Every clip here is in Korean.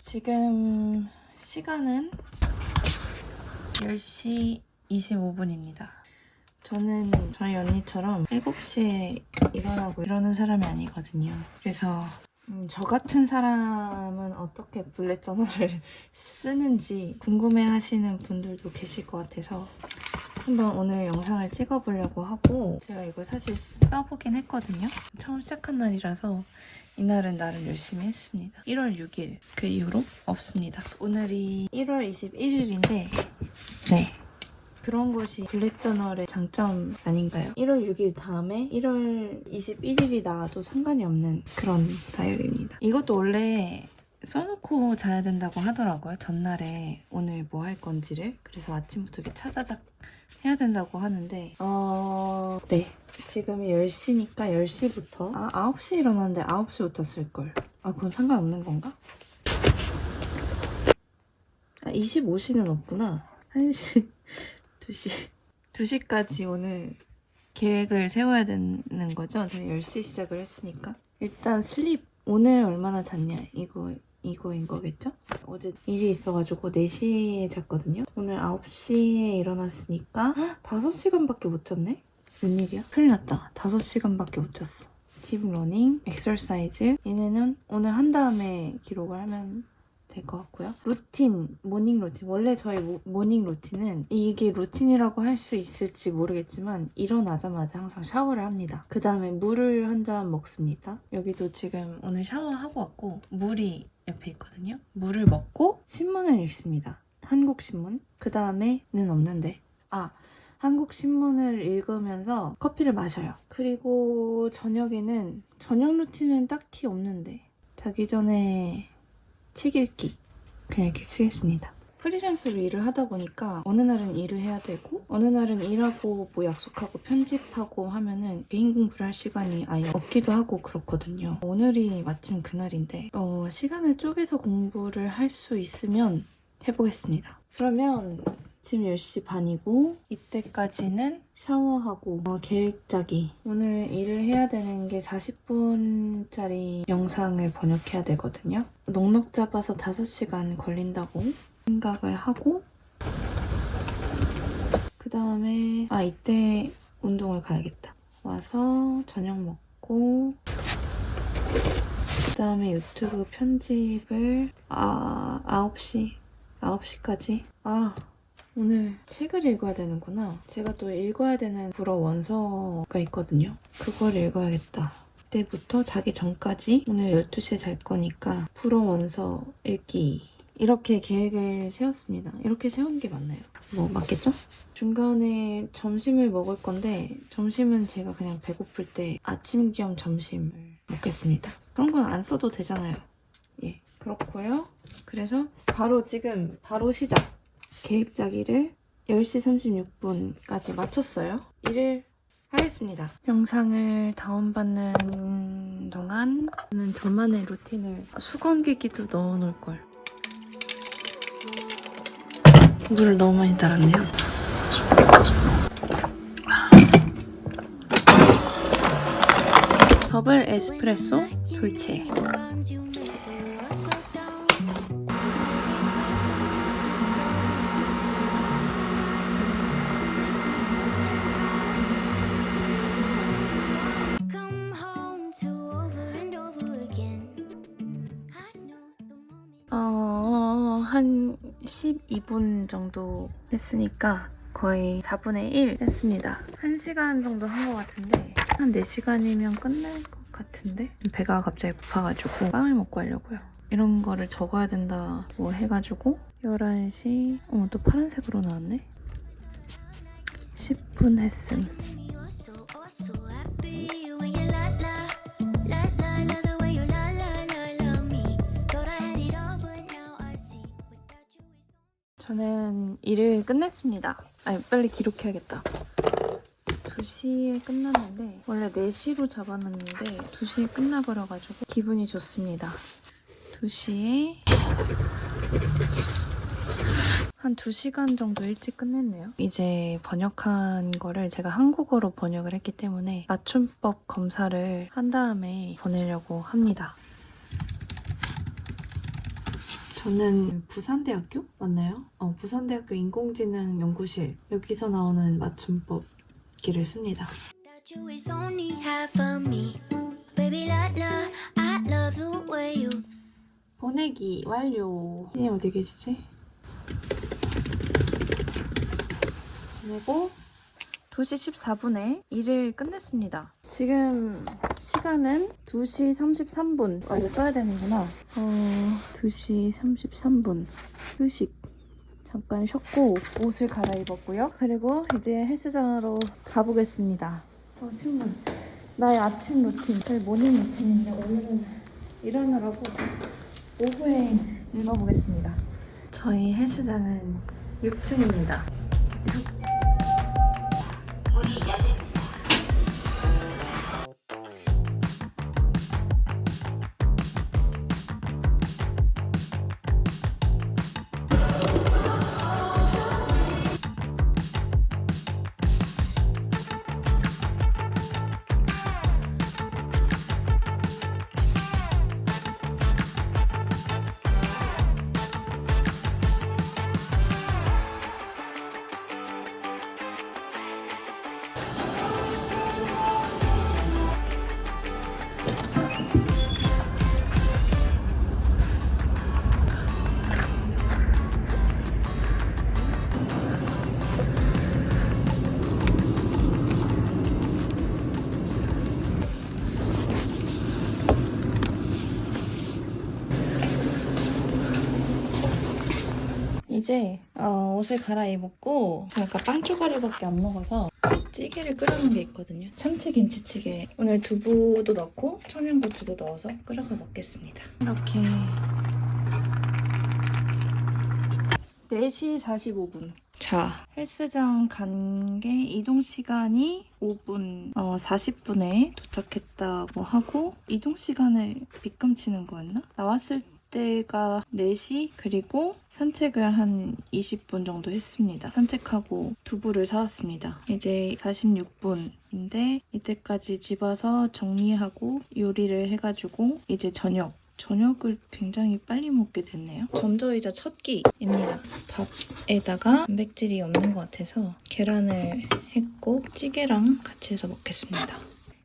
지금 시간은 10시 25분입니다. 저는 저희 언니처럼 7시에 일어나고 이러는 사람이 아니거든요. 그래서 저 같은 사람은 어떻게 블랙 저널을 쓰는지 궁금해 하시는 분들도 계실 것 같아서 한번 오늘 영상을 찍어보려고 하고, 제가 이걸 사실 써보긴 했거든요. 처음 시작한 날이라서 이날은 나름 열심히 했습니다. 1월 6일 그 이후로 없습니다. 오늘이 1월 21일인데 네, 그런 것이 블랙 저널의 장점 아닌가요? 1월 6일 다음에 1월 21일이 나와도 상관이 없는 그런 다이어리입니다. 이것도 원래 써놓고 자야 된다고 하더라고요. 전날에 오늘 뭐 할 건지를. 그래서 아침부터 이렇게 차자작 해야 된다고 하는데 네, 지금이 10시니까 10시부터 9시에 일어났는데 9시부터 쓸걸. 그건 상관없는 건가? 25시는 없구나. 1시 2시까지 오늘 계획을 세워야 되는 거죠? 제가 10시 시작을 했으니까. 일단 슬립, 오늘 얼마나 잤냐 이거인 거겠죠? 어제 일이 있어가지고 4시에 잤거든요. 오늘 9시에 일어났으니까 5시간밖에 못 잤네? 웬일이야? 큰일 났다. 5시간밖에 못 잤어. 딥 러닝, 엑서사이즈, 얘네는 오늘 한 다음에 기록을 하면 될 것 같고요. 루틴, 모닝 루틴. 원래 저의 모닝 루틴은, 이게 루틴이라고 할 수 있을지 모르겠지만 일어나자마자 항상 샤워를 합니다. 그 다음에 물을 한 잔 먹습니다. 여기도 지금 오늘 샤워하고 왔고 물이 옆에 있거든요. 물을 먹고 신문을 읽습니다. 한국 신문. 그 다음에는 없는데 한국 신문을 읽으면서 커피를 마셔요. 그리고 저녁에는 저녁 루틴은 딱히 없는데 자기 전에 책 읽기 그냥 이렇게 쓰겠습니다. 프리랜서로 일을 하다 보니까 어느 날은 일을 해야 되고 어느 날은 일하고 뭐 약속하고 편집하고 하면은 개인 공부를 할 시간이 아예 없기도 하고 그렇거든요. 오늘이 마침 그날인데 시간을 쪼개서 공부를 할 수 있으면 해보겠습니다. 그러면 지금 10시 반이고 이때까지는 샤워하고 계획 짜기. 오늘 일을 해야 되는 게 40분짜리 영상을 번역해야 되거든요. 넉넉 잡아서 5시간 걸린다고 생각을 하고, 그 다음에 이때 운동을 가야겠다. 와서 저녁 먹고 그 다음에 유튜브 편집을 9시까지 오늘 책을 읽어야 되는구나. 제가 또 읽어야 되는 불어 원서가 있거든요. 그걸 읽어야겠다. 그때부터 자기 전까지 오늘 12시에 잘 거니까 불어 원서 읽기. 이렇게 계획을 세웠습니다. 이렇게 세운 게 맞나요? 뭐 맞겠죠? 중간에 점심을 먹을 건데 점심은 제가 그냥 배고플 때 아침 겸 점심을 먹겠습니다. 그런 건 안 써도 되잖아요. 예, 그렇고요. 그래서 지금 바로 시작! 계획 짜기를 10시 36분까지 마쳤어요. 일을 하겠습니다. 영상을 다운받는 동안 저는 저만의 루틴을 수건기기도 넣어놓을걸. 물을 너무 많이 달았네요. 버블 에스프레소 돌체. 한 12분 정도 했으니까 거의 4분의 1 했습니다. 1시간 정도 한 것 같은데 한 4시간이면 끝날 것 같은데 배가 갑자기 고파가지고 빵을 먹고 하려고요. 이런 거를 적어야 된다고 해가지고 11시 또 파란색으로 나왔네. 10분 했음. 저는 일을 끝냈습니다. 빨리 기록해야겠다. 2시에 끝났는데 원래 4시로 잡아놨는데 2시에 끝나버려가지고 기분이 좋습니다. 2시에 한 2시간 정도 일찍 끝냈네요. 이제 번역한 거를 제가 한국어로 번역을 했기 때문에 맞춤법 검사를 한 다음에 보내려고 합니다. 저는 부산대학교 맞나요? 부산대학교 인공지능 연구실 여기서 나오는 맞춤법기를 씁니다. That you is only half of me. Baby, I love the way you. 보내기 완료. 선생님 어디 계시지? 보내고 2시 14분에 일을 끝냈습니다. 지금 시간은 2시 33분. 이거 써야 되는구나. 2시 33분. 휴식. 잠깐 쉬었고 옷을 갈아입었고요. 그리고 이제 헬스장으로 가보겠습니다. 신문. 나의 아침 루틴. 저희 모닝 루틴인데 오늘은 일어나라고 오후에 읽어보겠습니다. 저희 헬스장은 6층입니다. 이제 옷을 갈아입었고 아까 빵 쪼가리밖에 안 먹어서 찌개를 끓여놓은 게 있거든요. 참치 김치찌개. 오늘 두부도 넣고 청양고추도 넣어서 끓여서 먹겠습니다. 이렇게 4시 45분. 자, 헬스장 간 게 이동 시간이 5분, 40분에 도착했다고 하고 이동 시간을 빗금치는 거였나? 나왔을 때가 4시 그리고 산책을 한 20분 정도 했습니다. 산책하고 두부를 사왔습니다. 이제 46분인데 이때까지 집 와서 정리하고 요리를 해가지고 이제 저녁을 굉장히 빨리 먹게 됐네요. 점저이자 첫 끼입니다. 밥에다가 단백질이 없는 것 같아서 계란을 했고 찌개랑 같이 해서 먹겠습니다.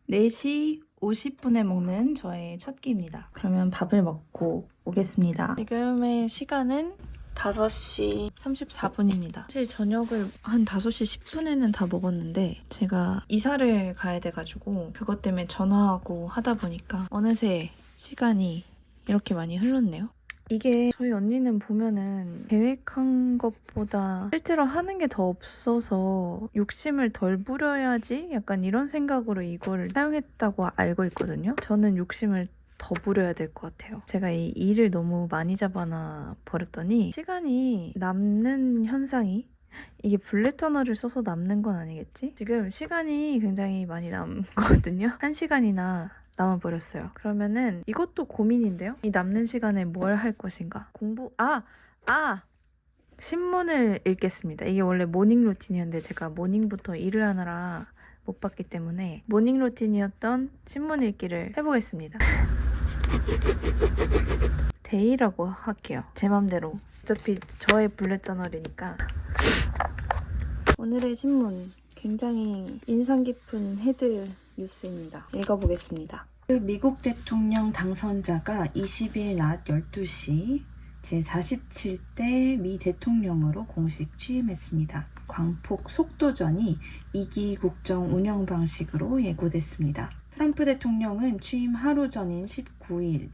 4시 50분에 먹는 저의 첫 끼입니다. 그러면 밥을 먹고 오겠습니다. 지금의 시간은 5시 34분입니다. 사실 저녁을 한 5시 10분에는 다 먹었는데 제가 이사를 가야 돼가지고 그것 때문에 전화하고 하다 보니까 어느새 시간이 이렇게 많이 흘렀네요. 이게 저희 언니는 보면은 계획한 것보다 실제로 하는 게 더 없어서 욕심을 덜 부려야지 약간 이런 생각으로 이걸 사용했다고 알고 있거든요. 저는 욕심을 더 부려야 될 것 같아요. 제가 이 일을 너무 많이 잡아놔 버렸더니 시간이 남는 현상이 이게 블랙 저널을 써서 남는 건 아니겠지? 지금 시간이 굉장히 많이 남거든요. 1시간이나 남아버렸어요. 그러면은 이것도 고민인데요. 이 남는 시간에 뭘 할 것인가? 신문을 읽겠습니다. 이게 원래 모닝 루틴이었는데 제가 모닝부터 일을 하느라 못 봤기 때문에 모닝 루틴이었던 신문 읽기를 해보겠습니다. 데이라고 할게요. 제 맘대로. 어차피 저의 블랙 저널이니까. 오늘의 신문 굉장히 인상 깊은 헤드 뉴스입니다. 읽어보겠습니다. 미국 대통령 당선자가 20일 낮 12시 제47대 미 대통령으로 공식 취임했습니다. 광폭 속도전이 2기 국정 운영 방식으로 예고됐습니다. 트럼프 대통령은 취임 하루 전인 19일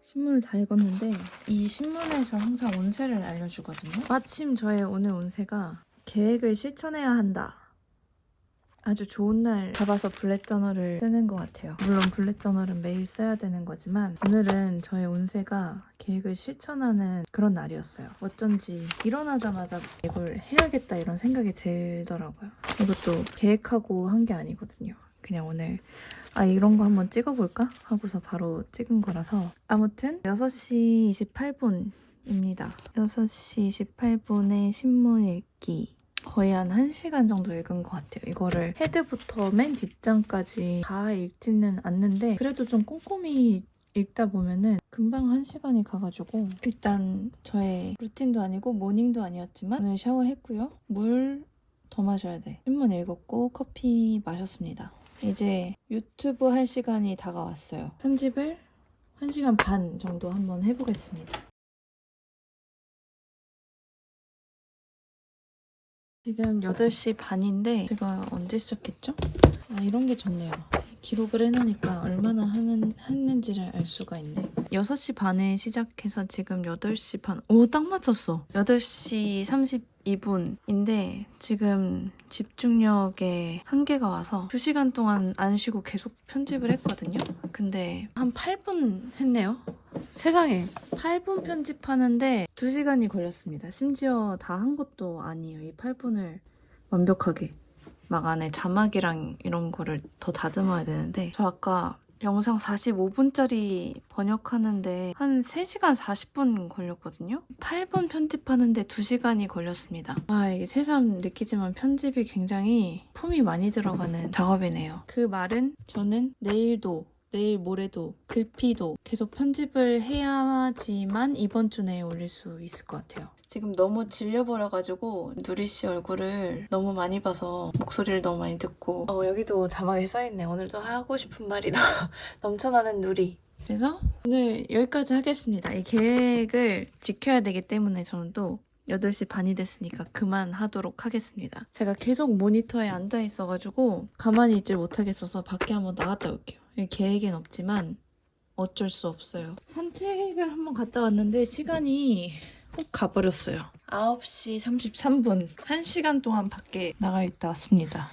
신문을 다 읽었는데 이 신문에서 항상 운세를 알려주거든요. 마침 저의 오늘 운세가 계획을 실천해야 한다. 아주 좋은 날 잡아서 블랙 저널을 쓰는 것 같아요. 물론 블랙 저널은 매일 써야 되는 거지만 오늘은 저의 운세가 계획을 실천하는 그런 날이었어요. 어쩐지 일어나자마자 이걸 해야겠다 이런 생각이 들더라고요. 이것도 계획하고 한 게 아니거든요. 그냥 오늘 이런 거 한번 찍어볼까? 하고서 바로 찍은 거라서 아무튼 6시 28분 입니다. 6시 28분에 신문 읽기. 거의 한 1시간 정도 읽은 것 같아요. 이거를 헤드부터 맨 뒷장까지 다 읽지는 않는데 그래도 좀 꼼꼼히 읽다 보면은 금방 1시간이 가가지고 일단 저의 루틴도 아니고 모닝도 아니었지만 오늘 샤워했고요. 물 더 마셔야 돼. 신문 읽었고 커피 마셨습니다. 이제 유튜브 할 시간이 다가왔어요. 편집을 1시간 반 정도 한번 해보겠습니다. 지금 8시 반인데 제가 언제 시작했죠? 아, 이런 게 좋네요. 기록을 해놓으니까 얼마나 했는지를 알 수가 있네. 6시 반에 시작해서 지금 8시 반. 오, 딱 맞췄어. 8시 32분인데 지금 집중력에 한계가 와서 2시간 동안 안 쉬고 계속 편집을 했거든요. 근데 한 8분 했네요. 세상에 8분 편집하는데 2시간이 걸렸습니다. 심지어 다 한 것도 아니에요. 이 8분을 완벽하게 막 안에 자막이랑 이런 거를 더 다듬어야 되는데 저 아까 영상 45분짜리 번역하는데 한 3시간 40분 걸렸거든요. 8분 편집하는데 2시간이 걸렸습니다. 아, 이게 새삼 느끼지만 편집이 굉장히 품이 많이 들어가는 작업이네요. 그 말은 저는 내일도 내일 모레도 글피도 계속 편집을 해야지만 이번 주 내에 올릴 수 있을 것 같아요. 지금 너무 질려버려가지고 누리 씨 얼굴을 너무 많이 봐서 목소리를 너무 많이 듣고 여기도 자막에 써있네. 오늘도 하고 싶은 말이 넘쳐나는 누리. 그래서 오늘 여기까지 하겠습니다. 이 계획을 지켜야 되기 때문에 저는 또 8시 반이 됐으니까 그만하도록 하겠습니다. 제가 계속 모니터에 앉아 있어가지고 가만히 있질 못하겠어서 밖에 한번 나갔다 올게요. 계획엔 없지만 어쩔 수 없어요. 산책을 한번 갔다 왔는데 시간이 훅 가버렸어요. 9시 33분. 1시간 동안 밖에 나가 있다 왔습니다.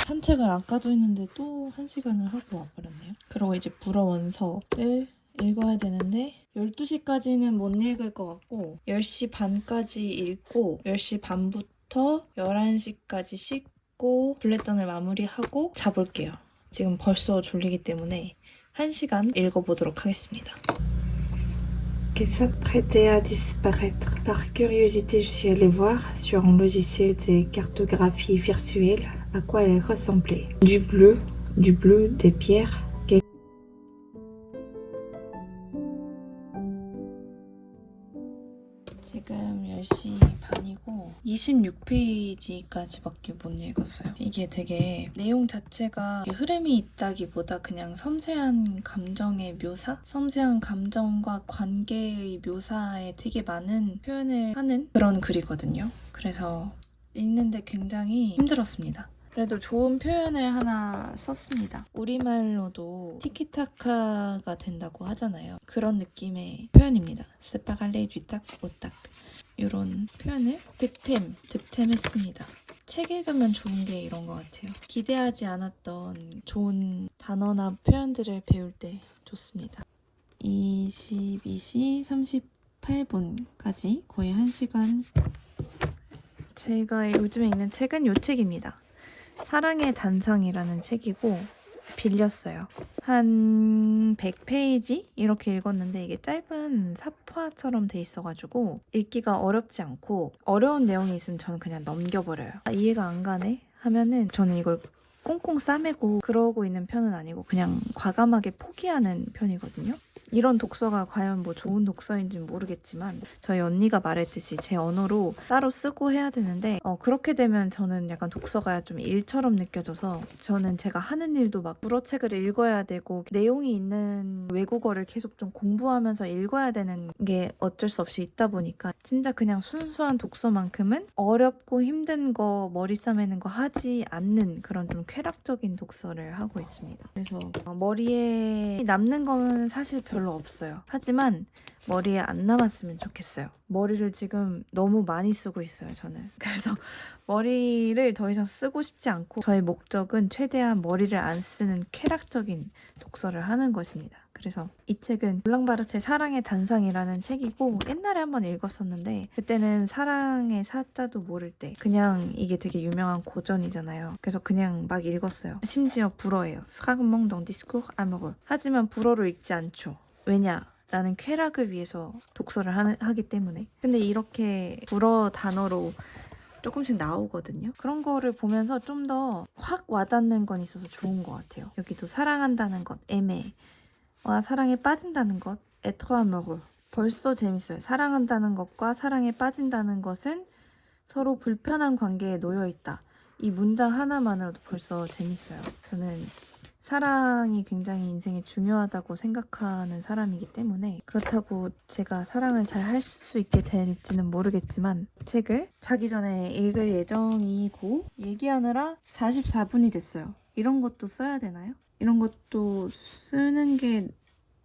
산책을 아까도 했는데 또 1시간을 하고 와버렸네요. 그리고 이제 불어 원서를 읽어야 되는데 12시까지는 못 읽을 것 같고 10시 반까지 읽고 10시 반부터 11시까지 씻고 블랙턴을 마무리하고 자볼게요. 지금 벌써 졸리기 때문에 1시간 읽어보도록 하겠습니다. Qu'elle s'apprêtait à disparaître. Par curiosité, je suis allée voir sur un logiciel de cartographie virtuelle à quoi elle ressemblait. Du bleu, des pierres. 지금 10시 반이고 26페이지까지밖에 못 읽었어요. 이게 되게 내용 자체가 흐름이 있다기보다 그냥 섬세한 감정의 묘사? 섬세한 감정과 관계의 묘사에 되게 많은 표현을 하는 그런 글이거든요. 그래서 읽는데 굉장히 힘들었습니다. 그래도 좋은 표현을 하나 썼습니다. 우리말로도 티키타카가 된다고 하잖아요. 그런 느낌의 표현입니다. 스파갈레 쥐딱 오딱 이런 표현을 득템했습니다. 책 읽으면 좋은 게 이런 것 같아요. 기대하지 않았던 좋은 단어나 표현들을 배울 때 좋습니다. 22시 38분까지 거의 1시간. 제가 요즘에 읽는 책은 이 책입니다. 사랑의 단상이라는 책이고 빌렸어요. 한 100페이지 이렇게 읽었는데 이게 짧은 사파처럼 돼 있어가지고 읽기가 어렵지 않고 어려운 내용이 있으면 저는 그냥 넘겨버려요. 이해가 안 가네 하면은 저는 이걸 꽁꽁 싸매고 그러고 있는 편은 아니고 그냥 과감하게 포기하는 편이거든요. 이런 독서가 과연 뭐 좋은 독서인지는 모르겠지만 저희 언니가 말했듯이 제 언어로 따로 쓰고 해야 되는데 그렇게 되면 저는 약간 독서가 좀 일처럼 느껴져서 저는 제가 하는 일도 막 불어책을 읽어야 되고 내용이 있는 외국어를 계속 좀 공부하면서 읽어야 되는 게 어쩔 수 없이 있다 보니까 진짜 그냥 순수한 독서만큼은 어렵고 힘든 거 머리 싸매는 거 하지 않는 그런 좀 쾌락적인 독서를 하고 있습니다. 그래서 머리에 남는 거는 사실 별로 없어요. 하지만 머리에 안 남았으면 좋겠어요. 머리를 지금 너무 많이 쓰고 있어요, 저는. 그래서 머리를 더 이상 쓰고 싶지 않고 저의 목적은 최대한 머리를 안 쓰는 쾌락적인 독서를 하는 것입니다. 그래서 이 책은 롤랑바르트의 사랑의 단상이라는 책이고 옛날에 한번 읽었었는데 그때는 사랑의 사자도 모를 때 그냥 이게 되게 유명한 고전이잖아요. 그래서 그냥 막 읽었어요. 심지어 불어예요. Fragment d'un discours amoureux. 하지만 불어로 읽지 않죠. 왜냐? 나는 쾌락을 위해서 독서를 하기 때문에. 근데 이렇게 불어 단어로 조금씩 나오거든요. 그런 거를 보면서 좀 더 확 와닿는 건 있어서 좋은 것 같아요. 여기도 사랑한다는 것, aimer와 사랑에 빠진다는 것, être amoureux. 벌써 재밌어요. 사랑한다는 것과 사랑에 빠진다는 것은 서로 불편한 관계에 놓여 있다. 이 문장 하나만으로도 벌써 재밌어요. 저는 사랑이 굉장히 인생에 중요하다고 생각하는 사람이기 때문에 그렇다고 제가 사랑을 잘 할 수 있게 될지는 모르겠지만 책을 자기 전에 읽을 예정이고 얘기하느라 44분이 됐어요. 이런 것도 써야 되나요? 이런 것도 쓰는 게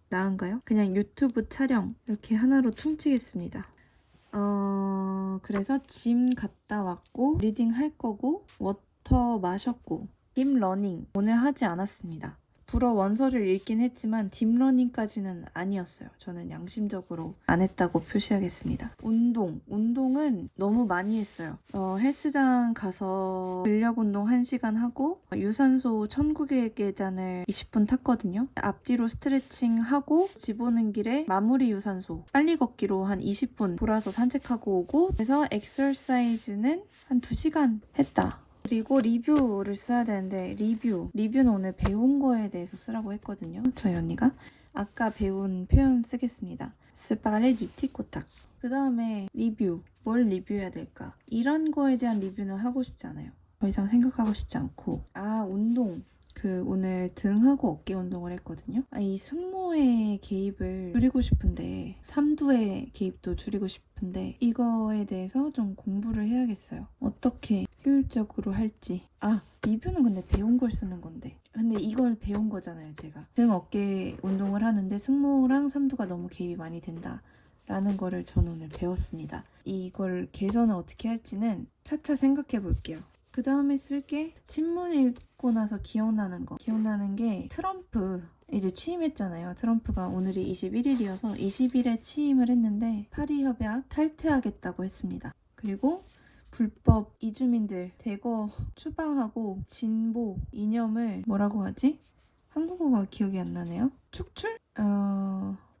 나은가요? 그냥 유튜브 촬영 이렇게 하나로 퉁치겠습니다. 그래서 짐 갔다 왔고 리딩 할 거고 워터 마셨고 딥러닝 오늘 하지 않았습니다. 불어 원서를 읽긴 했지만 딥러닝까지는 아니었어요. 저는 양심적으로 안 했다고 표시하겠습니다. 운동은 너무 많이 했어요. 헬스장 가서 근력 운동 1시간 하고 유산소 1900계단을 20분 탔거든요. 앞뒤로 스트레칭 하고 집 오는 길에 마무리 유산소 빨리 걷기로 한 20분 돌아서 산책하고 오고 그래서 엑서사이즈는 한 2시간 했다. 그리고 리뷰를 써야 되는데 리뷰는 오늘 배운 거에 대해서 쓰라고 했거든요. 저희 언니가 아까 배운 표현 쓰겠습니다. Se parler du tic au tac. 그 다음에 리뷰 뭘 리뷰해야 될까? 이런 거에 대한 리뷰는 하고 싶지 않아요. 더 이상 생각하고 싶지 않고 운동 오늘 등하고 어깨 운동을 했거든요. 이 승모의 개입을 줄이고 싶은데 삼두의 개입도 줄이고 싶은데 이거에 대해서 좀 공부를 해야겠어요. 어떻게 효율적으로 할지. 리뷰는 근데 배운 걸 쓰는 건데 근데 이걸 배운 거잖아요. 제가 등 어깨 운동을 하는데 승모랑 삼두가 너무 개입이 많이 된다 라는 거를 저는 오늘 배웠습니다. 이걸 개선을 어떻게 할지는 차차 생각해 볼게요. 그 다음에 쓸게 신문 읽고 나서 기억나는 게 트럼프 이제 취임했잖아요. 트럼프가 오늘이 21일이어서 20일에 취임을 했는데 파리 협약 탈퇴하겠다고 했습니다. 그리고 불법 이주민들 대거 추방하고 진보 이념을 뭐라고 하지? 한국어가 기억이 안 나네요. 축출?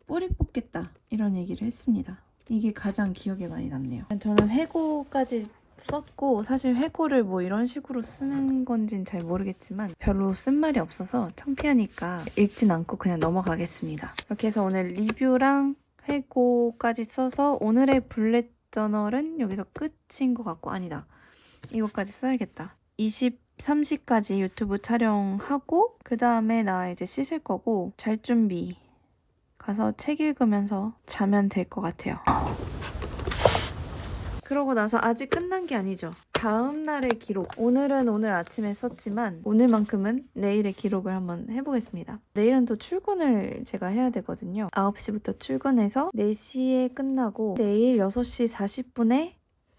뿌리 뽑겠다 이런 얘기를 했습니다. 이게 가장 기억에 많이 남네요. 저는 회고까지 썼고 사실 회고를 뭐 이런 식으로 쓰는 건진 잘 모르겠지만 별로 쓴 말이 없어서 창피하니까 읽진 않고 그냥 넘어가겠습니다. 이렇게 해서 오늘 리뷰랑 회고까지 써서 오늘의 블랙 저널은 여기서 끝인 것 같고 아니다. 이거까지 써야겠다. 30까지 유튜브 촬영하고 그 다음에 나 이제 씻을 거고 잘 준비 가서 책 읽으면서 자면 될 것 같아요. 그러고 나서 아직 끝난 게 아니죠. 다음 날의 기록. 오늘은 오늘 아침에 썼지만 오늘만큼은 내일의 기록을 한번 해보겠습니다. 내일은 또 출근을 제가 해야 되거든요. 9시부터 출근해서 4시에 끝나고 내일 6시 40분에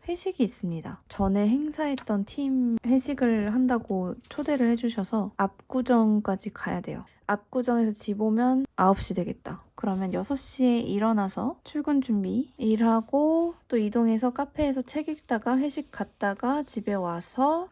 회식이 있습니다. 전에 행사했던 팀 회식을 한다고 초대를 해주셔서 압구정까지 가야 돼요. 압구정에서 집 오면 9시 되겠다. 그러면 6시에 일어나서 출근 준비 일하고 또 이동해서 카페에서 책 읽다가 회식 갔다가 집에 와서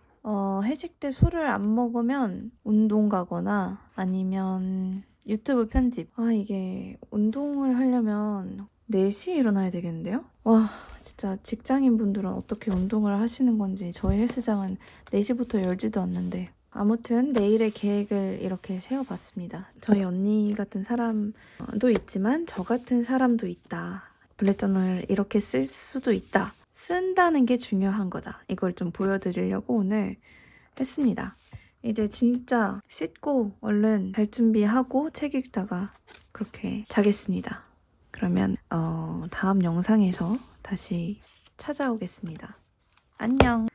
회식 때 술을 안 먹으면 운동 가거나 아니면 유튜브 편집. 이게 운동을 하려면 4시에 일어나야 되겠는데요? 와 진짜 직장인분들은 어떻게 운동을 하시는 건지 저희 헬스장은 4시부터 열지도 않는데 아무튼 내일의 계획을 이렇게 세워봤습니다. 저희 언니 같은 사람도 있지만 저 같은 사람도 있다. 블랙저널을 이렇게 쓸 수도 있다. 쓴다는 게 중요한 거다. 이걸 좀 보여드리려고 오늘 했습니다. 이제 진짜 씻고 얼른 잘 준비하고 책 읽다가 그렇게 자겠습니다. 그러면 다음 영상에서 다시 찾아오겠습니다. 안녕.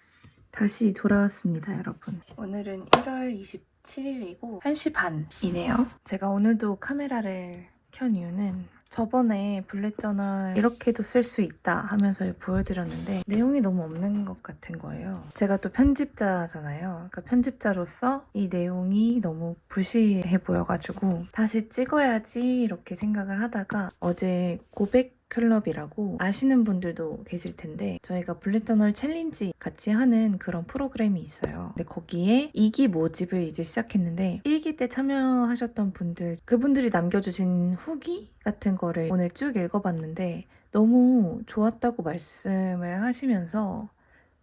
다시 돌아왔습니다, 여러분. 오늘은 1월 27일이고 1시 반이네요. 제가 오늘도 카메라를 켠 이유는 저번에 블랙저널 이렇게도 쓸 수 있다 하면서 보여드렸는데 내용이 너무 없는 것 같은 거예요. 제가 또 편집자잖아요. 그러니까 편집자로서 이 내용이 너무 부시해 보여가지고 다시 찍어야지 이렇게 생각을 하다가 어제 고백 클럽이라고 아시는 분들도 계실 텐데 저희가 블랙저널 챌린지 같이 하는 그런 프로그램이 있어요. 근데 거기에 2기 모집을 이제 시작했는데 1기 때 참여하셨던 분들 그분들이 남겨주신 후기 같은 거를 오늘 쭉 읽어봤는데 너무 좋았다고 말씀을 하시면서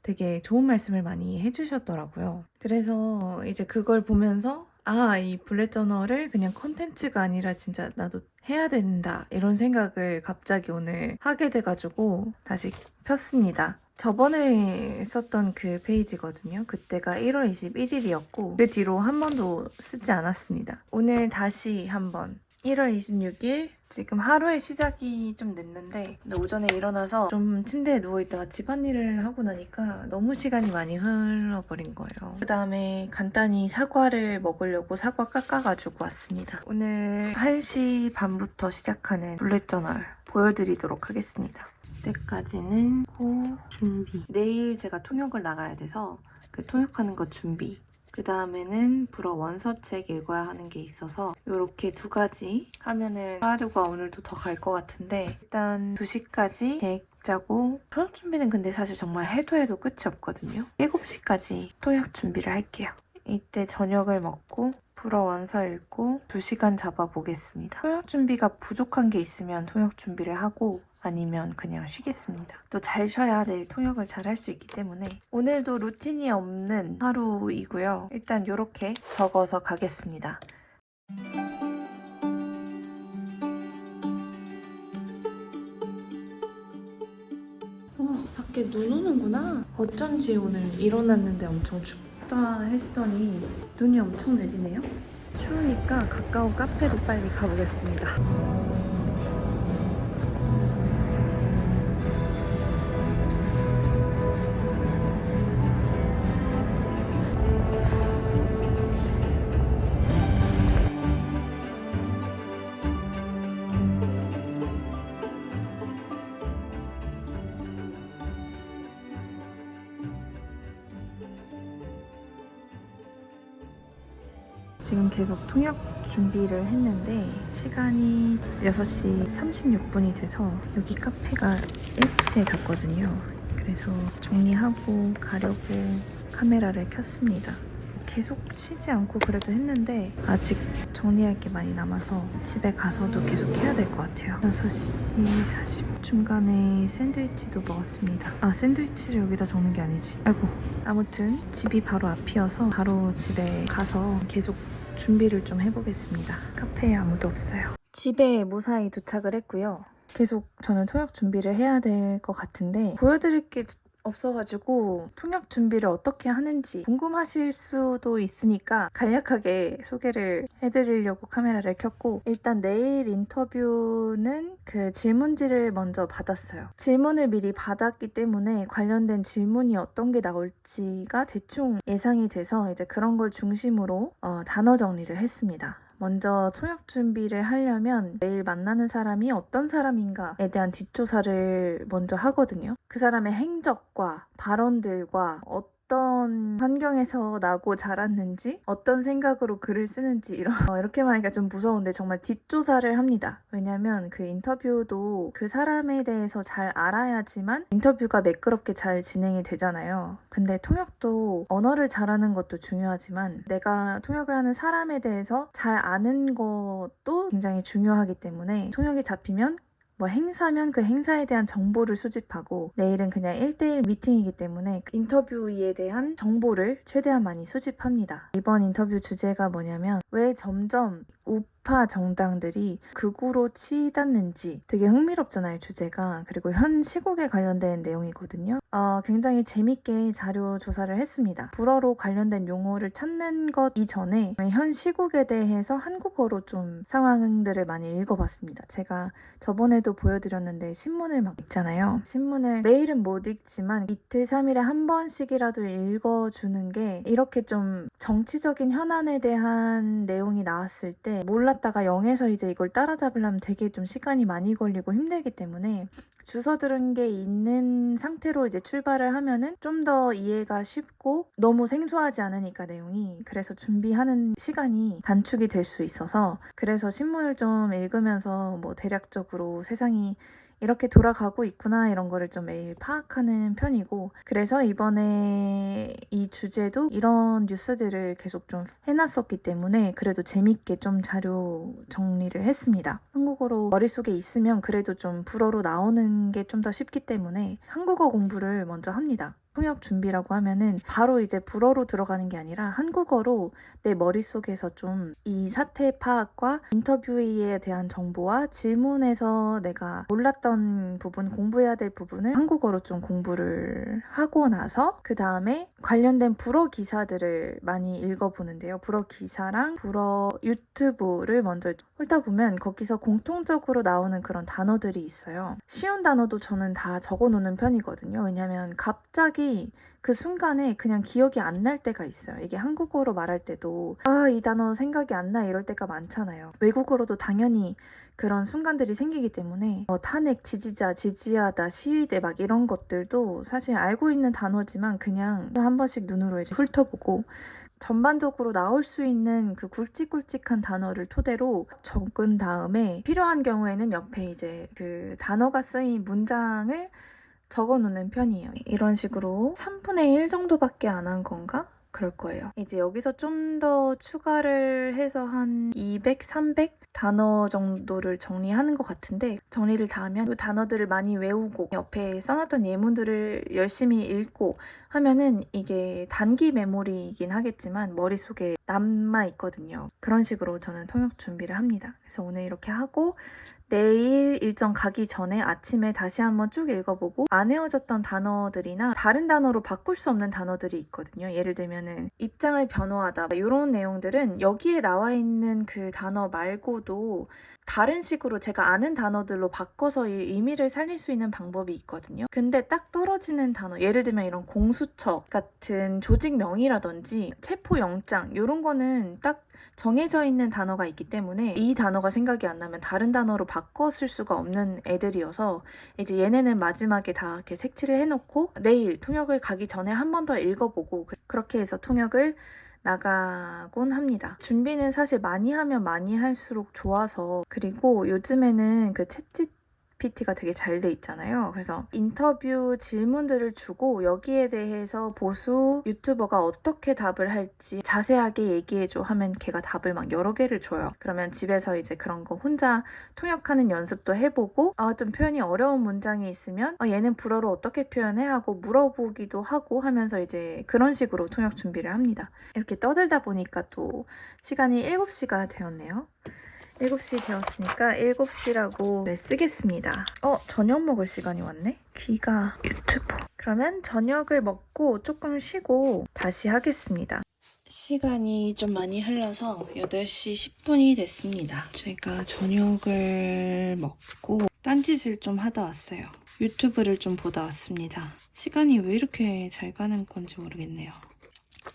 되게 좋은 말씀을 많이 해주셨더라고요. 그래서 이제 그걸 보면서 이 블랙저널을 그냥 컨텐츠가 아니라 진짜 나도 해야 된다 이런 생각을 갑자기 오늘 하게 돼가지고 다시 폈습니다. 저번에 썼던 그 페이지거든요. 그때가 1월 21일이었고 그 뒤로 한 번도 쓰지 않았습니다. 오늘 다시 한번 1월 26일 지금 하루의 시작이 좀 늦는데 오전에 일어나서 좀 침대에 누워있다가 집안일을 하고 나니까 너무 시간이 많이 흘러버린 거예요. 그 다음에 간단히 사과를 먹으려고 사과 깎아가지고 왔습니다. 오늘 1시 반부터 시작하는 블랙저널 보여드리도록 하겠습니다. 그때까지는 코 준비. 내일 제가 통역을 나가야 돼서 그 통역하는 거 준비. 그 다음에는 불어 원서책 읽어야 하는 게 있어서 이렇게 2가지 하면은 하루가 오늘도 더 갈 것 같은데 일단 2시까지 계획 짜고 통역 준비는 근데 사실 정말 해도 끝이 없거든요. 7시까지 통역 준비를 할게요. 이때 저녁을 먹고 불어 원서 읽고 2시간 잡아보겠습니다. 통역 준비가 부족한 게 있으면 통역 준비를 하고 아니면 그냥 쉬겠습니다. 또 잘 쉬어야 내일 통역을 잘 할 수 있기 때문에 오늘도 루틴이 없는 하루이고요. 일단 이렇게 적어서 가겠습니다. 밖에 눈 오는구나. 어쩐지 오늘 일어났는데 엄청 춥다 했더니 눈이 엄청 내리네요. 추우니까 가까운 카페로 빨리 가보겠습니다. 지금 계속 통역 준비를 했는데 시간이 6시 36분이 돼서 여기 카페가 7시에 닫거든요. 그래서 정리하고 가려고 카메라를 켰습니다. 계속 쉬지 않고 그래도 했는데 아직 정리할 게 많이 남아서 집에 가서도 계속 해야 될 것 같아요. 6시 40분 중간에 샌드위치도 먹었습니다. 샌드위치를 여기다 적는 게 아니지. 아이고. 아무튼 집이 바로 앞이어서 바로 집에 가서 계속 준비를 좀 해보겠습니다. 카페에 아무도 없어요. 집에 무사히 도착을 했고요. 계속 저는 통역 준비를 해야 될 것 같은데 보여드릴 게 없어가지고 통역 준비를 어떻게 하는지 궁금하실 수도 있으니까 간략하게 소개를 해드리려고 카메라를 켰고 일단 내일 인터뷰는 그 질문지를 먼저 받았어요. 질문을 미리 받았기 때문에 관련된 질문이 어떤 게 나올지가 대충 예상이 돼서 이제 그런 걸 중심으로 단어 정리를 했습니다. 먼저 통역 준비를 하려면 내일 만나는 사람이 어떤 사람인가에 대한 뒷조사를 먼저 하거든요. 그 사람의 행적과 발언들과 어떤 환경에서 나고 자랐는지 어떤 생각으로 글을 쓰는지 이렇게 말하니까 좀 무서운데 정말 뒷조사를 합니다. 왜냐면 그 인터뷰도 그 사람에 대해서 잘 알아야지만 인터뷰가 매끄럽게 잘 진행이 되잖아요. 근데 통역도 언어를 잘하는 것도 중요하지만 내가 통역을 하는 사람에 대해서 잘 아는 것도 굉장히 중요하기 때문에 통역이 잡히면 행사면 그 행사에 대한 정보를 수집하고 내일은 그냥 1대1 미팅이기 때문에 그 인터뷰에 대한 정보를 최대한 많이 수집합니다. 이번 인터뷰 주제가 뭐냐면 왜 점점 우파 정당들이 극우로 치닫는지 되게 흥미롭잖아요, 주제가. 그리고 현 시국에 관련된 내용이거든요. 굉장히 재밌게 자료 조사를 했습니다. 불어로 관련된 용어를 찾는 것 이전에 현 시국에 대해서 한국어로 좀 상황들을 많이 읽어봤습니다. 제가 저번에도 보여드렸는데 신문을 막 읽잖아요. 신문을 매일은 못 읽지만 이틀 3일에 한 번씩이라도 읽어주는 게 이렇게 좀 정치적인 현안에 대한 내용이 나왔을 때 몰랐다가 0에서 이제 이걸 따라잡으려면 되게 좀 시간이 많이 걸리고 힘들기 때문에 주워 들은 게 있는 상태로 이제 출발을 하면은 좀 더 이해가 쉽고 너무 생소하지 않으니까 내용이. 그래서 준비하는 시간이 단축이 될 수 있어서 그래서 신문을 좀 읽으면서 대략적으로 세상이 이렇게 돌아가고 있구나 이런 거를 좀 매일 파악하는 편이고 그래서 이번에 이 주제도 이런 뉴스들을 계속 좀 해놨었기 때문에 그래도 재밌게 좀 자료 정리를 했습니다. 한국어로 머릿속에 있으면 그래도 좀 불어로 나오는 게 좀 더 쉽기 때문에 한국어 공부를 먼저 합니다. 통역 준비라고 하면은 바로 이제 불어로 들어가는 게 아니라 한국어로 내 머릿속에서 좀 이 사태 파악과 인터뷰에 대한 정보와 질문에서 내가 몰랐던 부분, 공부해야 될 부분을 한국어로 좀 공부를 하고 나서 그 다음에 관련된 불어 기사들을 많이 읽어보는데요. 불어 기사랑 불어 유튜브를 먼저 훑어보면 거기서 공통적으로 나오는 그런 단어들이 있어요. 쉬운 단어도 저는 다 적어놓는 편이거든요. 왜냐면 갑자기 그 순간에 그냥 기억이 안 날 때가 있어요. 이게 한국어로 말할 때도 이 단어 생각이 안 나 이럴 때가 많잖아요. 외국어로도 당연히 그런 순간들이 생기기 때문에 탄핵, 지지자, 지지하다, 시위대 막 이런 것들도 사실 알고 있는 단어지만 그냥 한 번씩 눈으로 이제 훑어보고 전반적으로 나올 수 있는 그 굵직굵직한 단어를 토대로 적은 다음에 필요한 경우에는 옆에 이제 그 단어가 쓰인 문장을 적어 놓는 편이에요. 이런 식으로 3분의 1 정도밖에 안 한 건가? 그럴 거예요. 이제 여기서 좀 더 추가를 해서 한 200, 300 단어 정도를 정리하는 것 같은데 정리를 다 하면 이 단어들을 많이 외우고 옆에 써놨던 예문들을 열심히 읽고 하면은 이게 단기 메모리이긴 하겠지만 머릿속에 남아 있거든요. 그런 식으로 저는 통역 준비를 합니다. 그래서 오늘 이렇게 하고 내일 일정 가기 전에 아침에 다시 한번 쭉 읽어보고 안 외워졌던 단어들이나 다른 단어로 바꿀 수 없는 단어들이 있거든요. 예를 들면은 입장을 변호하다 이런 내용들은 여기에 나와 있는 그 단어 말고도 다른 식으로 제가 아는 단어들로 바꿔서 이 의미를 살릴 수 있는 방법이 있거든요. 근데 딱 떨어지는 단어, 예를 들면 이런 공수처 같은 조직명이라든지 체포영장 이런 거는 딱 정해져 있는 단어가 있기 때문에 이 단어가 생각이 안 나면 다른 단어로 바꿔 쓸 수가 없는 애들이어서 이제 얘네는 마지막에 다 이렇게 색칠을 해놓고 내일 통역을 가기 전에 한 번 더 읽어보고 그렇게 해서 통역을 나가곤 합니다. 준비는 사실 많이 하면 많이 할수록 좋아서 그리고 요즘에는 그 챗GPT가 되게 잘 돼 있잖아요. 그래서 인터뷰 질문들을 주고 여기에 대해서 보수 유튜버가 어떻게 답을 할지 자세하게 얘기해줘 하면 걔가 답을 막 여러 개를 줘요. 그러면 집에서 이제 그런 거 혼자 통역하는 연습도 해보고 좀 표현이 어려운 문장이 있으면 얘는 불어로 어떻게 표현해 하고 물어보기도 하고 하면서 이제 그런 식으로 통역 준비를 합니다. 이렇게 떠들다 보니까 또 시간이 7시가 되었네요. 7시 되었으니까 7시라고 쓰겠습니다. 저녁 먹을 시간이 왔네? 귀가 유튜브. 그러면 저녁을 먹고 조금 쉬고 다시 하겠습니다. 시간이 좀 많이 흘러서 8시 10분이 됐습니다. 제가 저녁을 먹고 딴짓을 좀 하다 왔어요. 유튜브를 좀 보다 왔습니다. 시간이 왜 이렇게 잘 가는 건지 모르겠네요.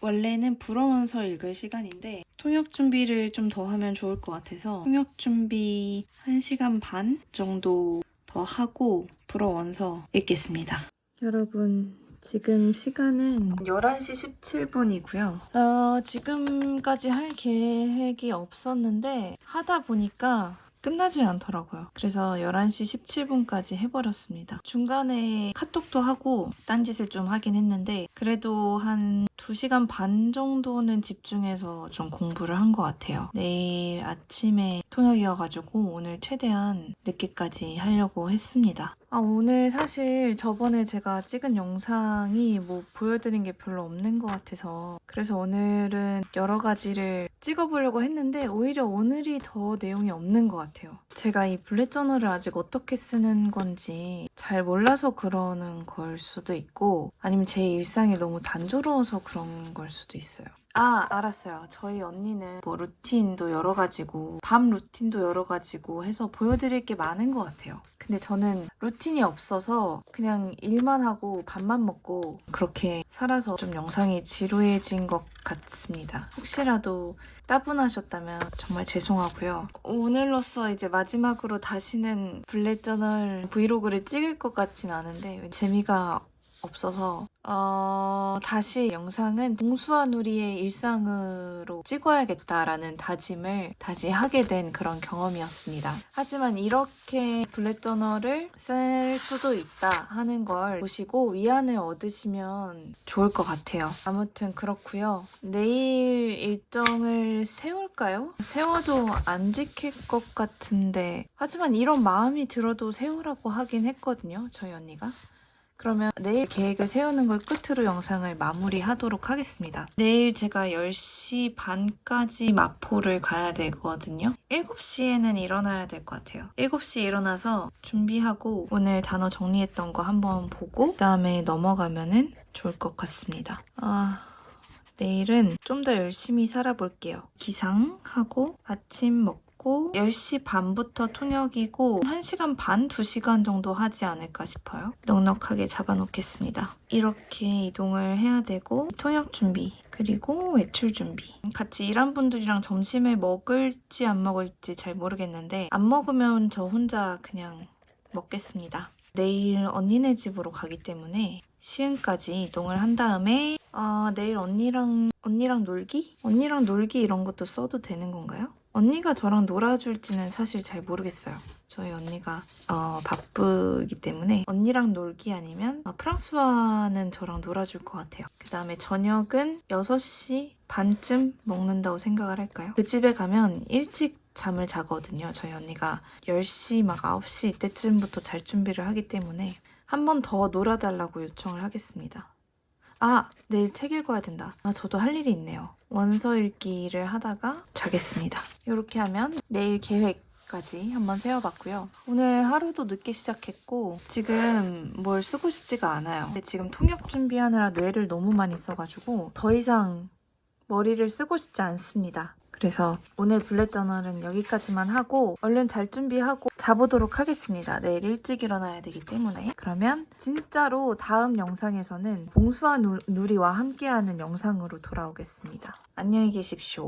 원래는 불어원서 읽을 시간인데 통역 준비를 좀 더 하면 좋을 것 같아서 통역 준비 1시간 반 정도 더 하고 불어원서 읽겠습니다. 여러분 지금 시간은 11시 17분이고요. 지금까지 할 계획이 없었는데 하다 보니까 끝나질 않더라고요. 그래서 11시 17분까지 해버렸습니다. 중간에 카톡도 하고 딴짓을 좀 하긴 했는데 그래도 한 2시간 반 정도는 집중해서 좀 공부를 한 것 같아요. 내일 아침에 통역이어가지고 오늘 최대한 늦게까지 하려고 했습니다. 오늘 사실 저번에 제가 찍은 영상이 뭐 보여드린 게 별로 없는 것 같아서 그래서 오늘은 여러 가지를 찍어보려고 했는데 오히려 오늘이 더 내용이 없는 것 같아요. 제가 이 블랙 저널을 아직 어떻게 쓰는 건지 잘 몰라서 그러는 걸 수도 있고 아니면 제 일상이 너무 단조로워서 그런 걸 수도 있어요. 알았어요. 저희 언니는 뭐 루틴도 여러 가지고 밤 루틴도 여러 가지고 해서 보여드릴 게 많은 것 같아요. 근데 저는 루틴이 없어서 그냥 일만 하고 밥만 먹고 그렇게 살아서 좀 영상이 지루해진 것 같습니다. 혹시라도 따분하셨다면 정말 죄송하고요. 오늘로써 이제 마지막으로 다시는 블랙 저널 브이로그를 찍을 것 같진 않은데 재미가 없어서 다시 영상은 봉수와 누리의 일상으로 찍어야겠다라는 다짐을 다시 하게 된 그런 경험이었습니다. 하지만 이렇게 블랙 저널을 쓸 수도 있다 하는 걸 보시고 위안을 얻으시면 좋을 것 같아요. 아무튼 그렇고요. 내일 일정을 세울까요? 세워도 안 지킬 것 같은데 하지만 이런 마음이 들어도 세우라고 하긴 했거든요. 저희 언니가. 그러면 내일 계획을 세우는 걸 끝으로 영상을 마무리하도록 하겠습니다. 내일 제가 10시 반까지 마포를 가야 되거든요. 7시에는 일어나야 될 것 같아요. 7시에 일어나서 준비하고 오늘 단어 정리했던 거 한번 보고 그다음에 넘어가면은 좋을 것 같습니다. 내일은 좀 더 열심히 살아볼게요. 기상하고 아침 먹고 10시 반부터 통역이고 1시간 반, 2시간 정도 하지 않을까 싶어요. 넉넉하게 잡아놓겠습니다. 이렇게 이동을 해야 되고 통역 준비 그리고 외출 준비 같이 일한 분들이랑 점심을 먹을지 안 먹을지 잘 모르겠는데 안 먹으면 저 혼자 그냥 먹겠습니다. 내일 언니네 집으로 가기 때문에 시흥까지 이동을 한 다음에 내일 언니랑 놀기? 언니랑 놀기 이런 것도 써도 되는 건가요? 언니가 저랑 놀아줄지는 사실 잘 모르겠어요. 저희 언니가 바쁘기 때문에 언니랑 놀기 아니면 프랑스와는 저랑 놀아줄 것 같아요. 그 다음에 저녁은 6시 반쯤 먹는다고 생각을 할까요? 그 집에 가면 일찍 잠을 자거든요. 저희 언니가 10시 막 9시 이때쯤부터 잘 준비를 하기 때문에 한 번 더 놀아달라고 요청을 하겠습니다. 내일 책 읽어야 된다. 저도 할 일이 있네요. 원서 읽기를 하다가 자겠습니다. 이렇게 하면 내일 계획까지 한번 세워봤고요. 오늘 하루도 늦게 시작했고 지금 뭘 쓰고 싶지가 않아요. 근데 지금 통역 준비하느라 뇌를 너무 많이 써가지고 더 이상 머리를 쓰고 싶지 않습니다. 그래서 오늘 블랙 저널은 여기까지만 하고 얼른 잘 준비하고 자보도록 하겠습니다. 내일 일찍 일어나야 되기 때문에. 그러면 진짜로 다음 영상에서는 봉수와 누리와 함께하는 영상으로 돌아오겠습니다. 안녕히 계십시오.